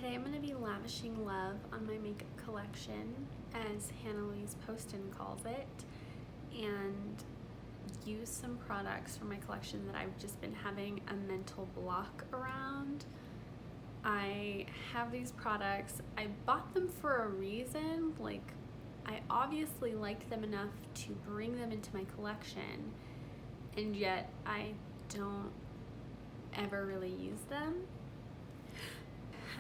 Today I'm going to be lavishing love on my makeup collection, as Hannah-Louise Poston calls it, and use some products from my collection that I've just been having a mental block around. I have these products. I bought them for a reason. Like, I obviously liked them enough to bring them into my collection, and yet I don't ever really use them.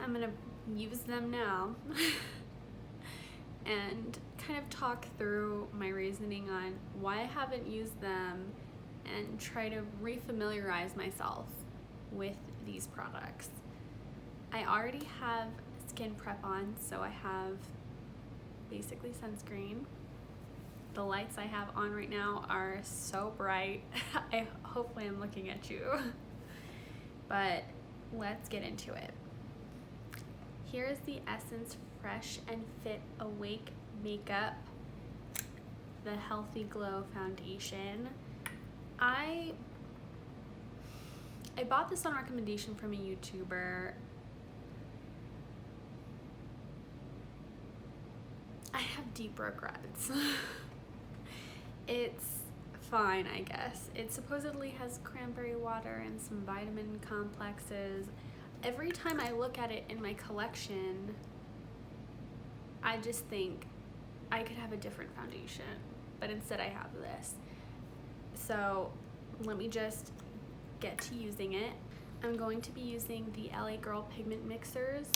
I'm gonna use them now and kind of talk through my reasoning on why I haven't used them and try to refamiliarize myself with these products. I already have skin prep on, so I have basically sunscreen. The lights I have on right now are so bright. Hopefully I'm looking at you. But let's get into it. Here is the Essence Fresh and Fit Awake Makeup, the Healthy Glow Foundation. I bought this on recommendation from a YouTuber. I have deep regrets. It's fine, I guess. It supposedly has cranberry water and some vitamin complexes. Every time I look at it in my collection, I just think I could have a different foundation, but instead I have this. So let me just get to using it. I'm going to be using the LA Girl pigment mixers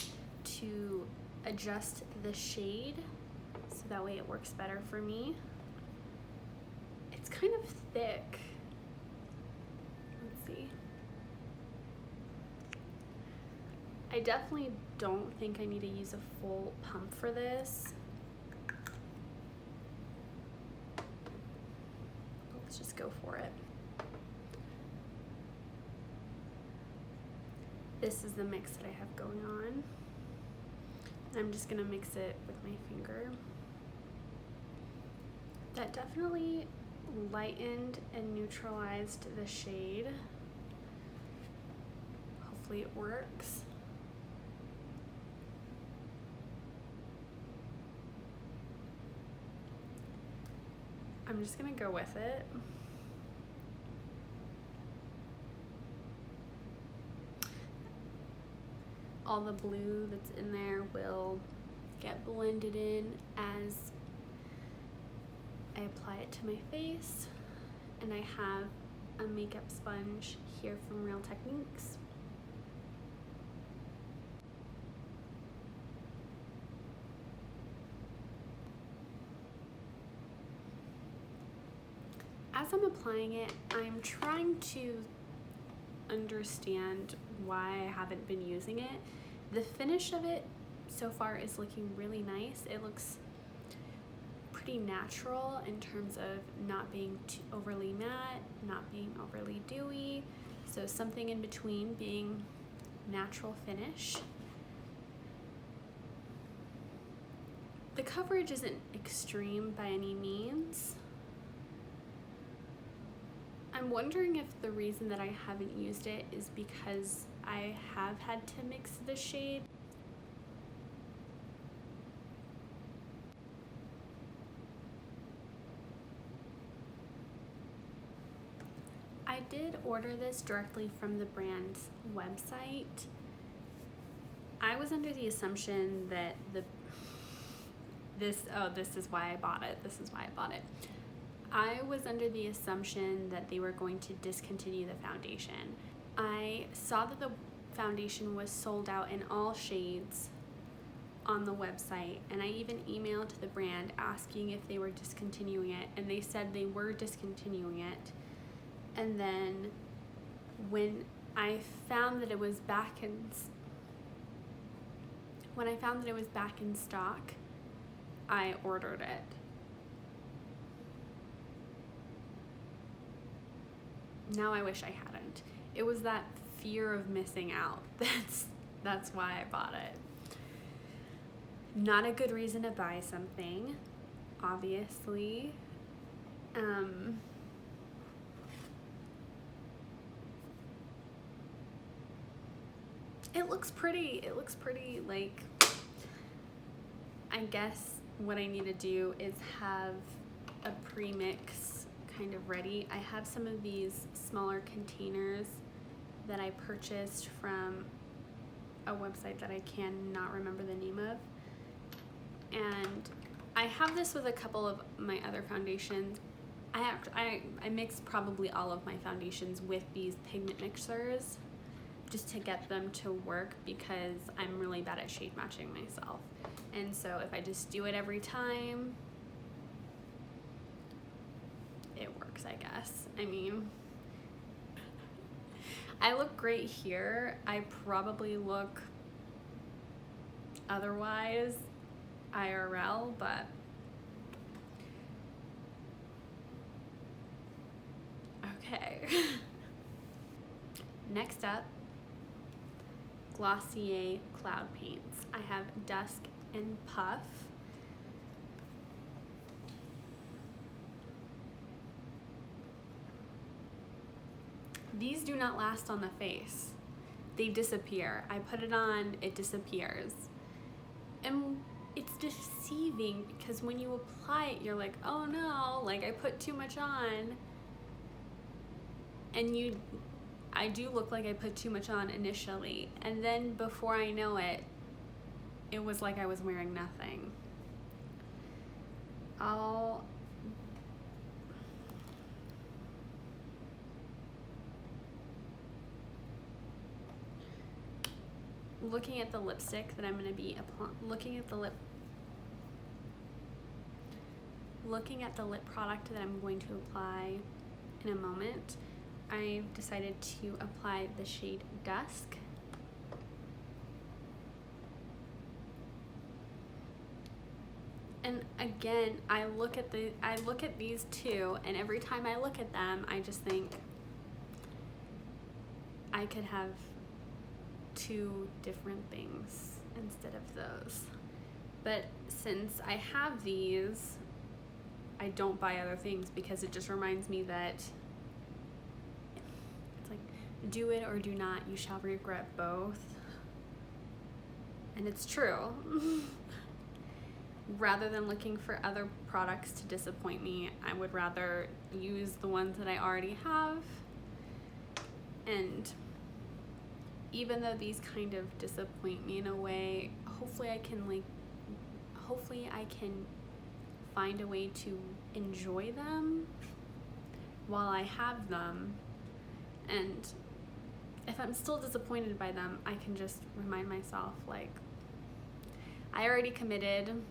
to adjust the shade so that way it works better for me. It's kind of thick. Let's see. I definitely don't think I need to use a full pump for this. Let's just go for it. This is the mix that I have going on. I'm just gonna mix it with my finger. That definitely lightened and neutralized the shade. Hopefully it works. I'm just gonna go with it. All the blue that's in there will get blended in as I apply it to my face. And I have a makeup sponge here from Real Techniques. As I'm applying it, I'm trying to understand why I haven't been using it. The finish of it so far is looking really nice. It looks pretty natural in terms of not being too overly matte, not being overly dewy. So something in between being natural finish. The coverage isn't extreme by any means. I'm wondering if the reason that I haven't used it is because I have had to mix the shade. I did order this directly from the brand's website. I was under the assumption that this is why I bought it. This is why I bought it. I was under the assumption that they were going to discontinue the foundation. I saw that the foundation was sold out in all shades on the website, and I even emailed the brand asking if they were discontinuing it, and they said they were discontinuing it. And then when I found that it was back in stock, I ordered it. Now I wish I hadn't. It was that fear of missing out. That's why I bought it. Not a good reason to buy something, obviously. it looks pretty. It looks pretty. Like, I guess what I need to do is have a pre-mix kind of ready. I have some of these smaller containers that I purchased from a website that I cannot remember the name of. And I have this with a couple of my other foundations. I mix probably all of my foundations with these pigment mixers just to get them to work, because I'm really bad at shade matching myself. And so if I just do it every time, it works, I guess. I mean, I look great here. I probably look otherwise IRL, but okay. Next up, Glossier cloud paints. I have Dusk and Puff. These do not last on the face. They disappear. I put it on, it disappears. And it's deceiving, because when you apply it, you're like, oh no, like I put too much on. And I do look like I put too much on initially. And then before I know it, it was like I was wearing nothing. Looking at the lipstick that I'm going to be looking at the lip product that I'm going to apply in a moment, I've decided to apply the shade Dusk. And again, I look at these two, and every time I look at them, I just think I could have two different things instead of those. But since I have these, I don't buy other things, because it just reminds me that it's like, do it or do not, you shall regret both. And it's true. Rather than looking for other products to disappoint me, I would rather use the ones that I already have. And even though these kind of disappoint me in a way, hopefully I can find a way to enjoy them while I have them. And if I'm still disappointed by them, I can just remind myself, like, I already committed.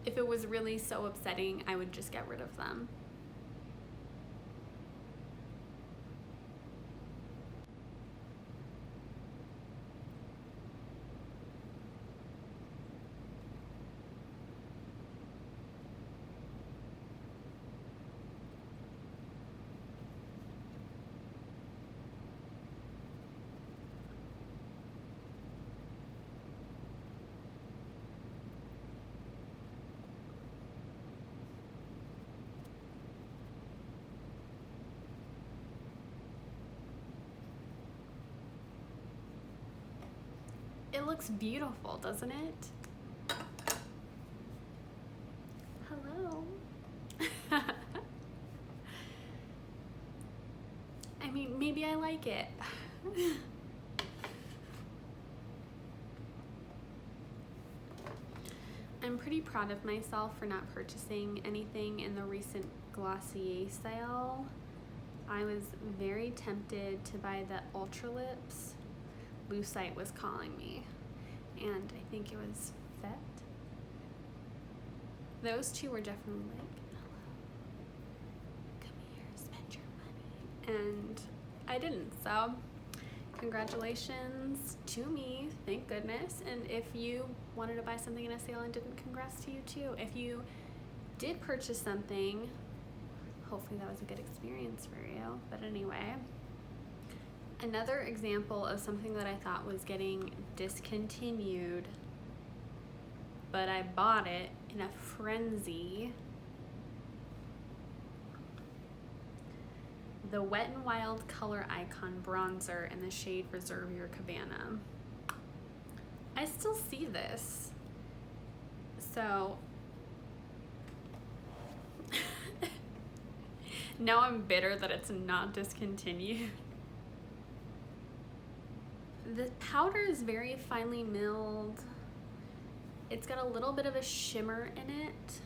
If it was really so upsetting, I would just get rid of them. It looks beautiful, doesn't it? Hello. I mean, maybe I like it. I'm pretty proud of myself for not purchasing anything in the recent Glossier sale. I was very tempted to buy the Ultra Lips. Lucite was calling me, and I think it was Fett. Those two were definitely like, hello, come here, spend your money. And I didn't, so congratulations to me, thank goodness. And if you wanted to buy something in a sale and didn't, congrats to you too. If you did purchase something, hopefully that was a good experience for you. But anyway, another example of something that I thought was getting discontinued, but I bought it in a frenzy. the Wetnwild ColorIcon bronzer in the shade Reserve Your Cabana. I still see this, so now I'm bitter that it's not discontinued. The powder is very finely milled. It's got a little bit of a shimmer in it.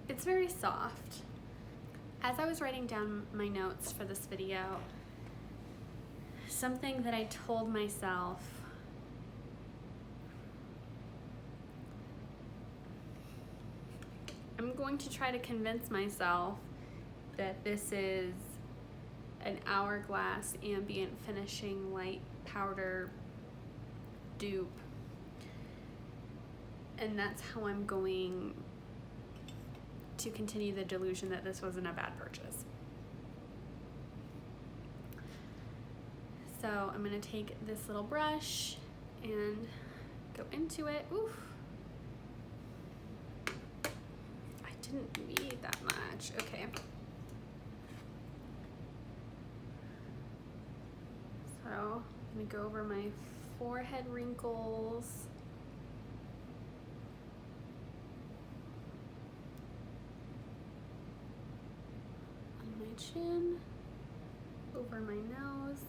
It's very soft. As I was writing down my notes for this video, something that I told myself I'm going to try to convince myself that this is an Hourglass Ambient Finishing Light Powder dupe, and that's how I'm going to continue the delusion that this wasn't a bad purchase. So I'm gonna take this little brush and go into it. Oof. I didn't need that much. Okay. So I'm gonna go over my forehead wrinkles. Chin, over my nose,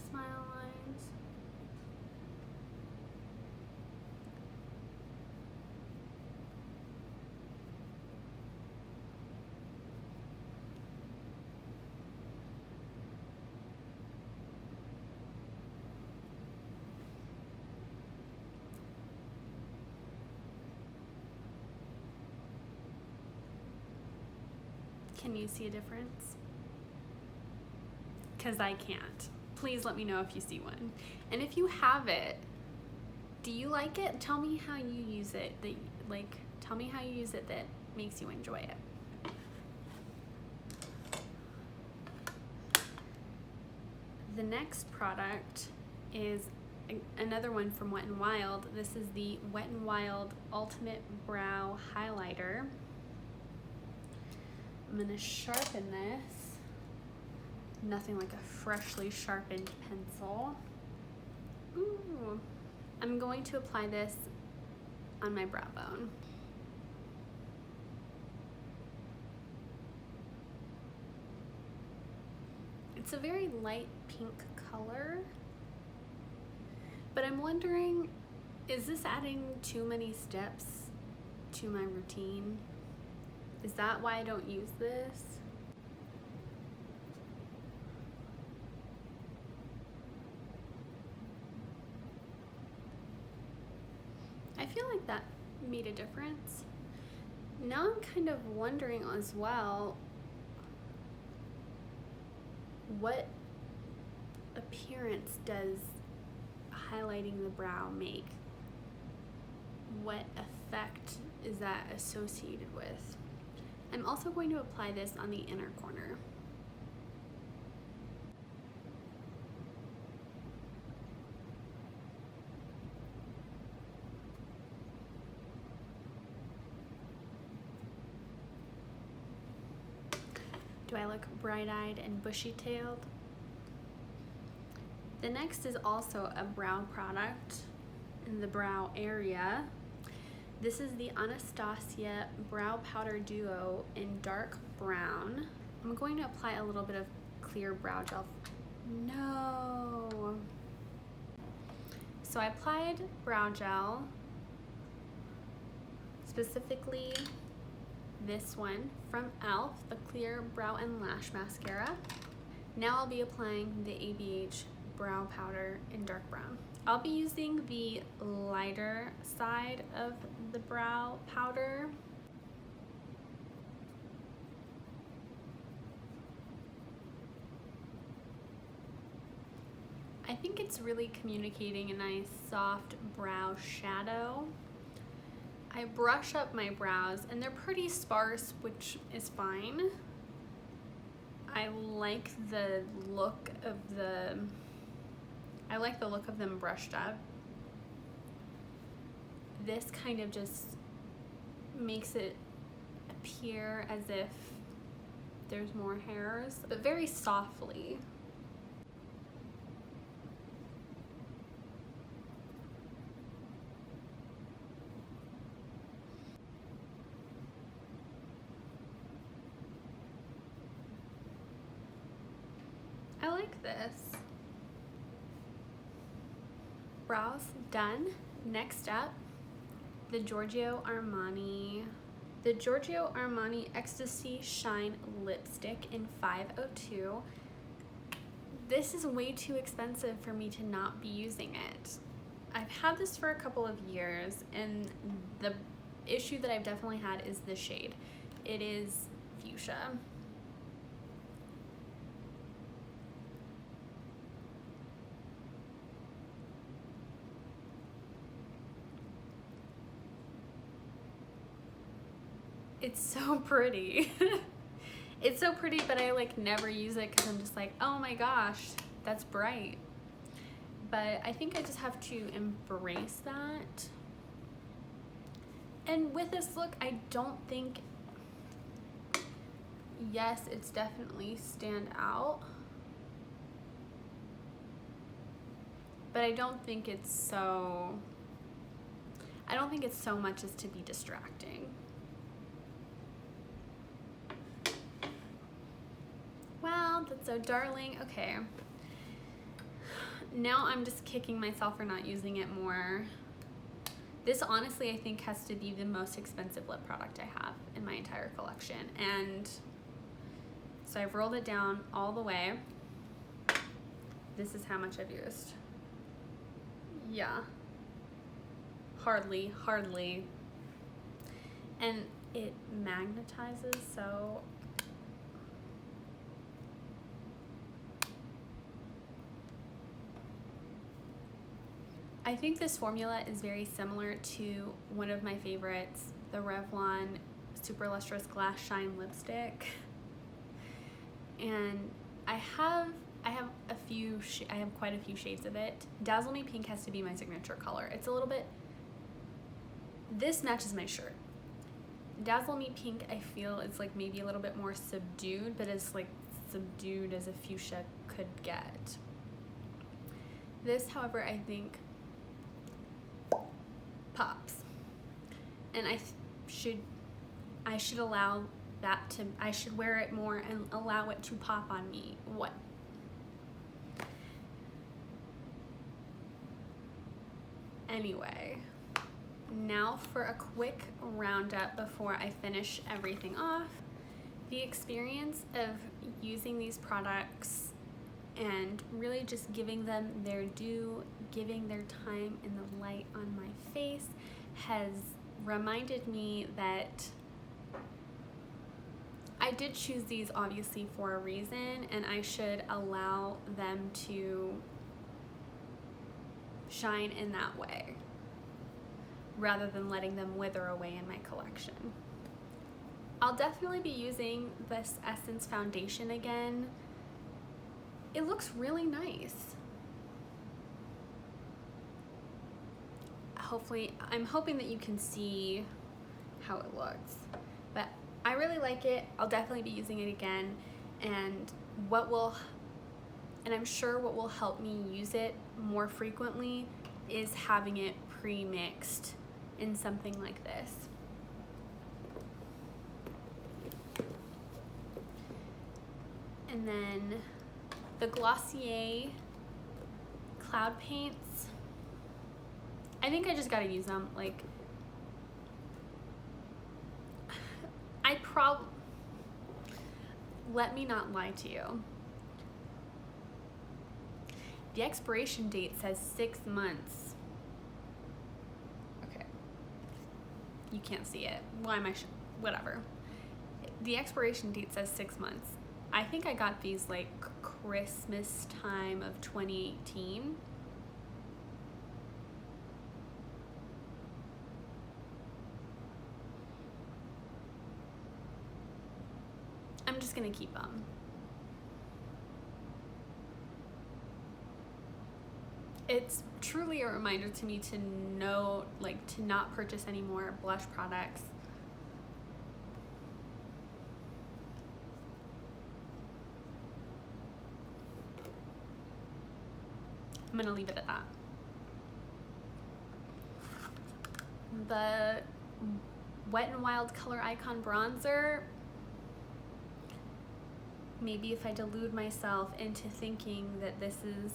smile lines, Can you see a difference? Because I can't. Please let me know if you see one. And if you have it, do you like it? Tell me how you use it. Tell me how you use it that makes you enjoy it. The next product is another one from Wetnwild. This is the Wetnwild UltimateBrow Highlighter. I'm gonna sharpen this. Nothing like a freshly sharpened pencil. Ooh. I'm going to apply this on my brow bone. It's a very light pink color, but I'm wondering, is this adding too many steps to my routine? Is that why I don't use this? I feel like that made a difference. Now I'm kind of wondering as well, what appearance does highlighting the brow make? What effect is that associated with? I'm also going to apply this on the inner corner. Do I look bright-eyed and bushy-tailed? The next is also a brow product in the brow area. This is the Anastasia Brow Powder Duo in dark brown. I'm going to apply a little bit of clear brow gel. No! So I applied brow gel, specifically this one from e.l.f., the Clear Brow and Lash Mascara. Now I'll be applying the ABH Brow Powder in dark brown. I'll be using the lighter side of the brow powder. I think it's really communicating a nice soft brow shadow. I brush up my brows and they're pretty sparse, which is fine. I like the look of them brushed up. This kind of just makes it appear as if there's more hairs, but very softly. I like this. Brows done. Next up, the Giorgio Armani Ecstasy Shine Lipstick in 502. This is way too expensive for me to not be using it. I've had this for a couple of years, and the issue that I've definitely had is the shade. It is fuchsia. It's so pretty. It's so pretty, but I like never use it because I'm just like, oh my gosh, that's bright. But I think I just have to embrace that. And with this look, I don't think, yes, it's definitely stand out, but I don't think it's so much as to be distracting. Wow, that's so darling. Okay. Now I'm just kicking myself for not using it more. This honestly, I think, has to be the most expensive lip product I have in my entire collection. And so I've rolled it down all the way. This is how much I've used. Yeah. Hardly. And it magnetizes, so I think this formula is very similar to one of my favorites, the Revlon Super Lustrous Glass Shine Lipstick. And I have quite a few shades of it. Dazzle Me Pink has to be my signature color. It's a little bit, this matches my shirt. Dazzle Me Pink, I feel it's like maybe a little bit more subdued, but it's like subdued as a fuchsia could get. This, however, I think pops, and I should allow that to, I should wear it more and allow it to pop on me. What? Anyway, now for a quick roundup before I finish everything off. The experience of using these products and really just giving them their due, giving their time in the light on my face, has reminded me that I did choose these obviously for a reason, and I should allow them to shine in that way rather than letting them wither away in my collection. I'll definitely be using this Essence foundation again. It looks really nice. I'm hoping that you can see how it looks, but I really like it. I'll definitely be using it again, and I'm sure what will help me use it more frequently is having it pre-mixed in something like this. And then the Glossier cloud paints, I think I just gotta use them. Like, let me not lie to you. The expiration date says 6 months. Okay. You can't see it. Why am I, whatever. The expiration date says 6 months. I think I got these like Christmas time of 2018. I'm just gonna keep them. It's truly a reminder to me to know, like, to not purchase any more blush products. I'm gonna leave it at that. The Wetnwild ColorIcon bronzer, maybe if I delude myself into thinking that this is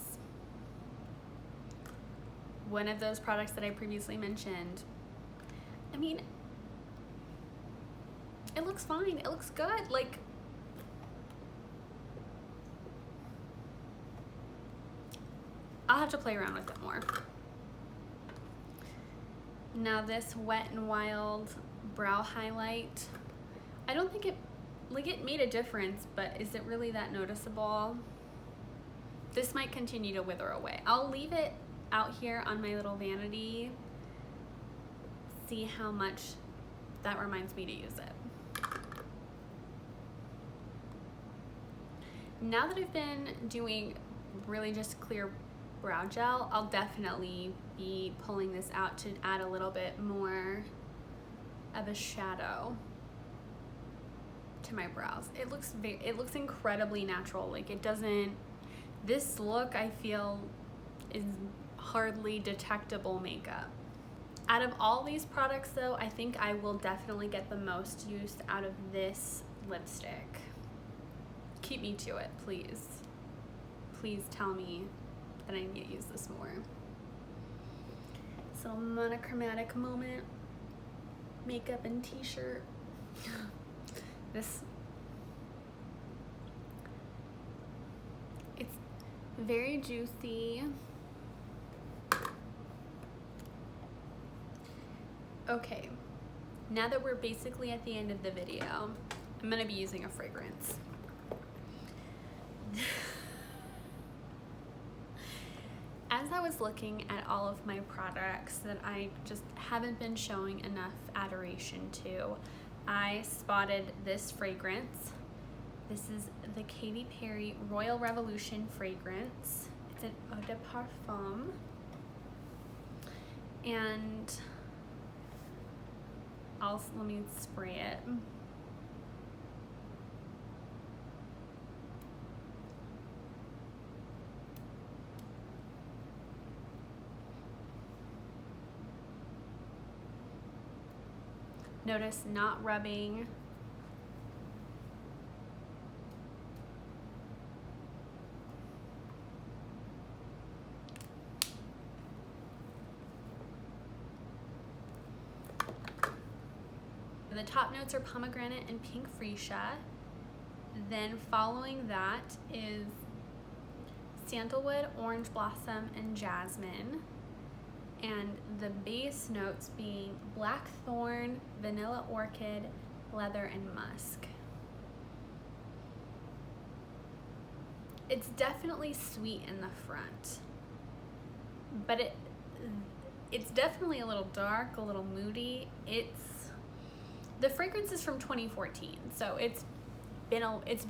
one of those products that I previously mentioned. I mean, it looks fine, it looks good. Like, I'll have to play around with it more. Now this Wet n Wild brow highlight, I don't think it, like, it made a difference, but is it really that noticeable? This might continue to wither away. I'll leave it out here on my little vanity, see how much that reminds me to use it. Now that I've been doing really just clear brow gel, I'll definitely be pulling this out to add a little bit more of a shadow to my brows. It looks incredibly natural. Like, it doesn't, this look I feel is hardly detectable makeup. Out of all these products though, I think I will definitely get the most use out of this lipstick. Keep me to it, please. Please tell me that I need to use this more. So monochromatic moment, makeup and t-shirt. This, it's very juicy. Okay, now that we're basically at the end of the video, I'm gonna be using a fragrance. As I was looking at all of my products that I just haven't been showing enough adoration to, I spotted this fragrance. This is the Katy Perry Royal Revolution fragrance. It's an eau de parfum. And let me spray it. Notice not rubbing. The top notes are pomegranate and pink freesia. Then following that is sandalwood, orange blossom, and jasmine. And the base notes being blackthorn, vanilla orchid, leather, and musk. It's definitely sweet in the front, but it's definitely a little dark, a little moody. The fragrance is from 2014, so it's been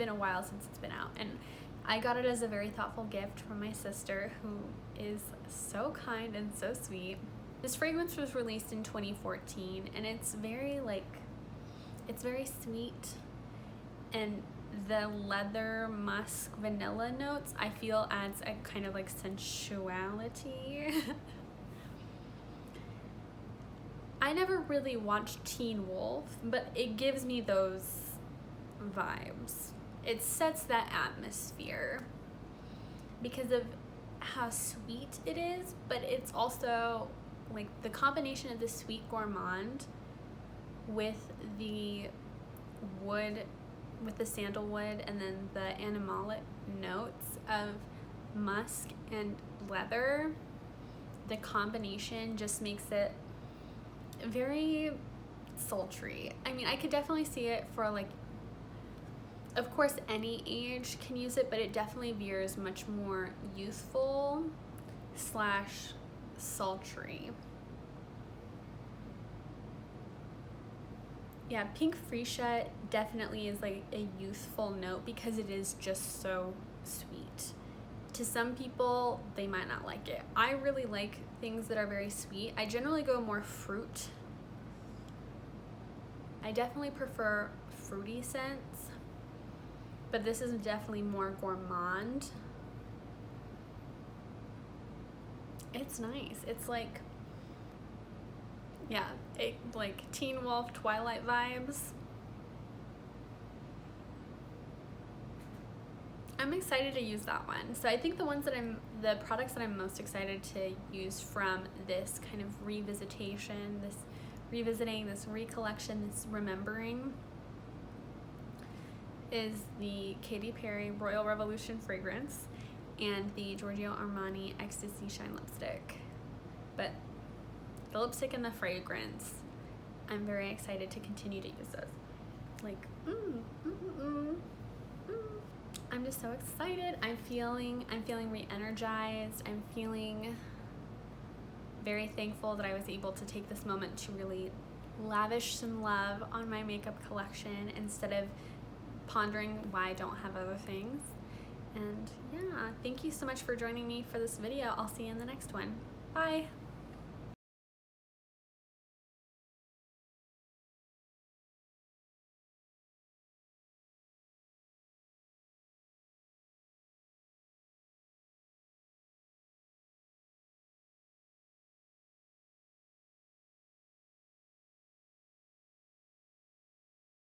a while since it's been out, and I got it as a very thoughtful gift from my sister, who is so kind and so sweet. This fragrance was released in 2014, and it's very sweet, and the leather, musk, vanilla notes I feel adds a kind of like sensuality. I never really watched Teen Wolf, but it gives me those vibes. It sets that atmosphere because of how sweet it is, but it's also like the combination of the sweet gourmand with the wood, with the sandalwood, and then the animalic notes of musk and leather. The combination just makes it very sultry. I mean, I could definitely see it for like Of course, any age can use it, but it definitely veers much more youthful slash sultry. Yeah, Pink Freesia definitely is like a youthful note because it is just so sweet. To some people, they might not like it. I really like things that are very sweet. I generally go more fruit. I definitely prefer fruity scents, but this is definitely more gourmand. It's nice. It's like, yeah, like Teen Wolf Twilight vibes. I'm excited to use that one. So I think the products that I'm most excited to use from this kind of revisitation, this revisiting, this recollection, this remembering, is the Katy Perry Royal Revolution fragrance and the Giorgio Armani Ecstasy Shine lipstick. But the lipstick and the fragrance, I'm very excited to continue to use those. Like, I'm just so excited. I'm feeling re-energized. I'm feeling very thankful that I was able to take this moment to really lavish some love on my makeup collection instead of pondering why I don't have other things. And yeah, thank you so much for joining me for this video. I'll see you in the next one. Bye.